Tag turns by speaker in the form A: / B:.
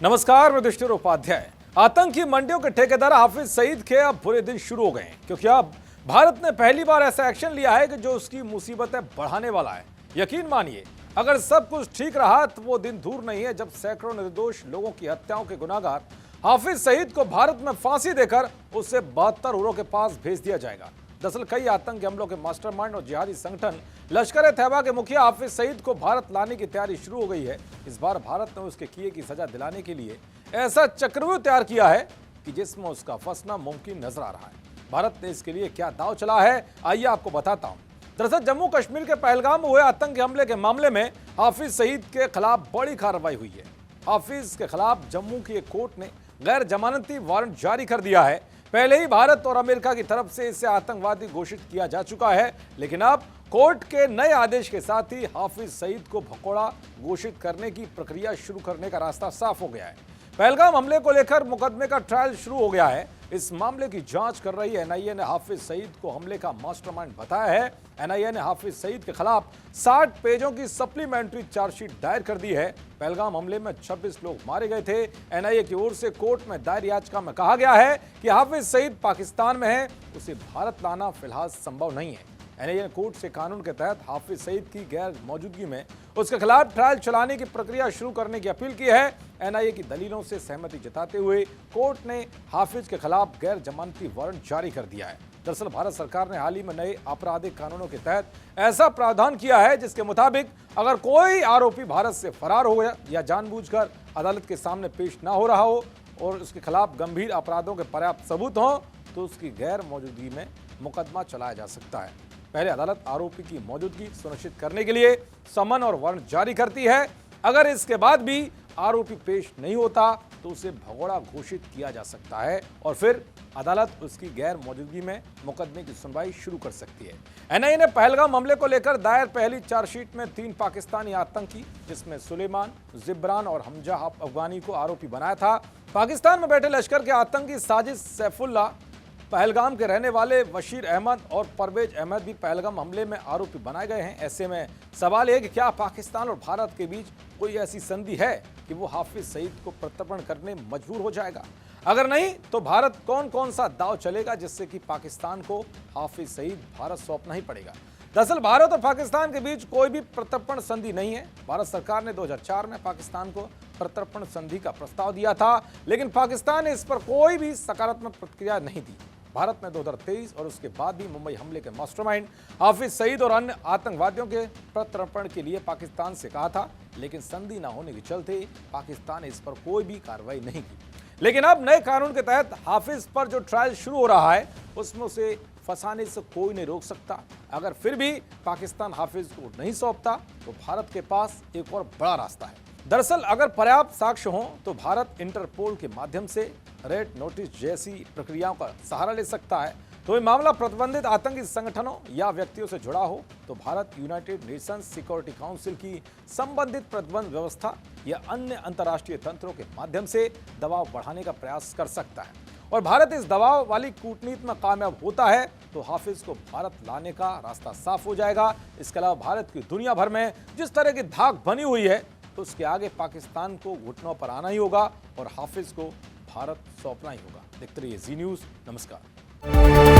A: नमस्कार, मैं दुष्टर उपाध्याय। आतंकी मंडियों के ठेकेदार हाफिज सईद के अब बुरे दिन शुरू हो गए हैं, क्योंकि अब भारत ने पहली बार ऐसा एक्शन लिया है कि जो उसकी मुसीबतें बढ़ाने वाला है। यकीन मानिए, अगर सब कुछ ठीक रहा तो वो दिन दूर नहीं है जब सैकड़ों निर्दोष लोगों की हत्याओं के गुनाहगार हाफिज सईद को भारत में फांसी देकर उसे 72 उरों के पास भेज दिया जाएगा। दरअसल कई आतंकी हमलों के मास्टरमाइंड और जिहादी संगठन लश्कर तैयबा के मुखिया हाफिज सईद को भारत लाने की तैयारी शुरू हो गई है। इस बार भारत ने उसके किए की सजा दिलाने के लिए ऐसा चक्रव्यूह तैयार किया है कि जिसमें उसका फंसना मुमकिन नजर आ रहा है। भारत ने इसके लिए क्या दांव चला है, आइए आपको बताता हूं। दरअसल जम्मू कश्मीर के पहलगाम में हुए आतंकी हमले के मामले में हाफिज सईद के खिलाफ बड़ी कार्रवाई हुई है। हाफिज के खिलाफ जम्मू की एक कोर्ट ने गैर जमानती वारंट जारी कर दिया है। पहले ही भारत और अमेरिका की तरफ से इसे आतंकवादी घोषित किया जा चुका है, लेकिन अब कोर्ट के नए आदेश के साथ ही हाफिज सईद को भगोड़ा घोषित करने की प्रक्रिया शुरू करने का रास्ता साफ हो गया है। पहलगाम हमले को लेकर मुकदमे का ट्रायल शुरू हो गया है। इस मामले की जांच कर रही एनआईए ने हाफिज सईद को हमले का मास्टरमाइंड बताया है। एनआईए ने हाफिज सईद के खिलाफ 60 पेजों की सप्लीमेंट्री चार्जशीट दायर कर दी है। पहलगाम हमले में 26 लोग मारे गए थे। एनआईए की ओर से कोर्ट में दायर याचिका में कहा गया है कि हाफिज सईद पाकिस्तान में है, उसे भारत लाना फिलहाल संभव नहीं है। एनआईए ने कोर्ट से कानून के तहत हाफिज सईद की गैर मौजूदगी में उसके खिलाफ ट्रायल चलाने की प्रक्रिया शुरू करने की अपील की है। एनआईए की दलीलों से सहमति जताते हुए कोर्ट ने हाफिज के खिलाफ गैर जमानती वारंट जारी कर दिया है। दरअसल भारत सरकार ने हाल ही में नए आपराधिक कानूनों के तहत ऐसा प्रावधान किया है जिसके मुताबिक अगर कोई आरोपी भारत से फरार हो गया या जानबूझकर अदालत के सामने पेश ना हो रहा हो और उसके खिलाफ गंभीर अपराधों के पर्याप्त सबूत हों तो उसकी गैर मौजूदगी में मुकदमा चलाया जा सकता है। पहले अदालत आरोपी की मौजूदगी सुनिश्चित करने के लिए समन और वारंट जारी करती है। अगर इसके बाद भी आरोपी पेश नहीं होता तो उसे भगोड़ा घोषित किया जा सकता है और फिर अदालत उसकी गैर मौजूदगी में मुकदमे की सुनवाई शुरू कर सकती है। एनआईए ने पहलगाम हमले को लेकर दायर पहली चार्जशीट में 3 पाकिस्तानी आतंकी, जिसमें सुलेमान, जिब्रान और हमजा अफगानी को आरोपी बनाया था। पाकिस्तान में बैठे लश्कर के आतंकी साजिद सैफुल्ला, पहलगाम के रहने वाले बशीर अहमद और परवेज अहमद भी पहलगाम हमले में आरोपी बनाए गए हैं। ऐसे में सवाल है कि क्या पाकिस्तान और भारत के बीच कोई ऐसी संधि है कि वो हाफिज सईद को प्रत्यर्पण करने मजबूर हो जाएगा? अगर नहीं तो भारत कौन कौन सा दांव चलेगा जिससे कि पाकिस्तान को हाफिज सईद भारत सौंपना ही पड़ेगा? दरअसल भारत और पाकिस्तान के बीच कोई भी प्रत्यर्पण संधि नहीं है। भारत सरकार ने 2004 में पाकिस्तान को प्रत्यर्पण संधि का प्रस्ताव दिया था, लेकिन पाकिस्तान ने इस पर कोई भी सकारात्मक प्रतिक्रिया नहीं दी। भारत ने 2023 और उसके बाद भी मुंबई हमले के मास्टरमाइंड हाफिज सईद और अन्य आतंकवादियों के प्रत्यर्पण के लिए पाकिस्तान से कहा था, लेकिन संधि न होने के चलते पाकिस्तान ने इस पर कोई भी कार्रवाई नहीं की। लेकिन अब नए कानून के तहत हाफिज पर जो ट्रायल शुरू हो रहा है उसमें उसे फंसाने से कोई नहीं रोक सकता। अगर फिर भी पाकिस्तान हाफिज को नहीं सौंपता तो भारत के पास एक और बड़ा रास्ता है। दरअसल अगर पर्याप्त साक्ष्य हों तो भारत इंटरपोल के माध्यम से रेड नोटिस जैसी प्रक्रियाओं का सहारा ले सकता है। तो ये मामला प्रतिबंधित आतंकी संगठनों या व्यक्तियों से जुड़ा हो तो Bharat United Nations security council की संबंधित प्रतिबंध व्यवस्था या अन्य अंतर्राष्ट्रीय तंत्रों के माध्यम से दबाव बढ़ाने का प्रयास कर सकता है। और भारत इस दबाव वाली कूटनीति में कामयाब होता है तो हाफिज को भारत लाने का रास्ता साफ हो जाएगा। इसके अलावा भारत की दुनिया भर में जिस तरह की धाक बनी हुई है तो उसके आगे पाकिस्तान को घुटनों पर आना ही होगा और हाफिज को भारत सौंपना ही होगा। देखते रहिए जी न्यूज़। नमस्कार।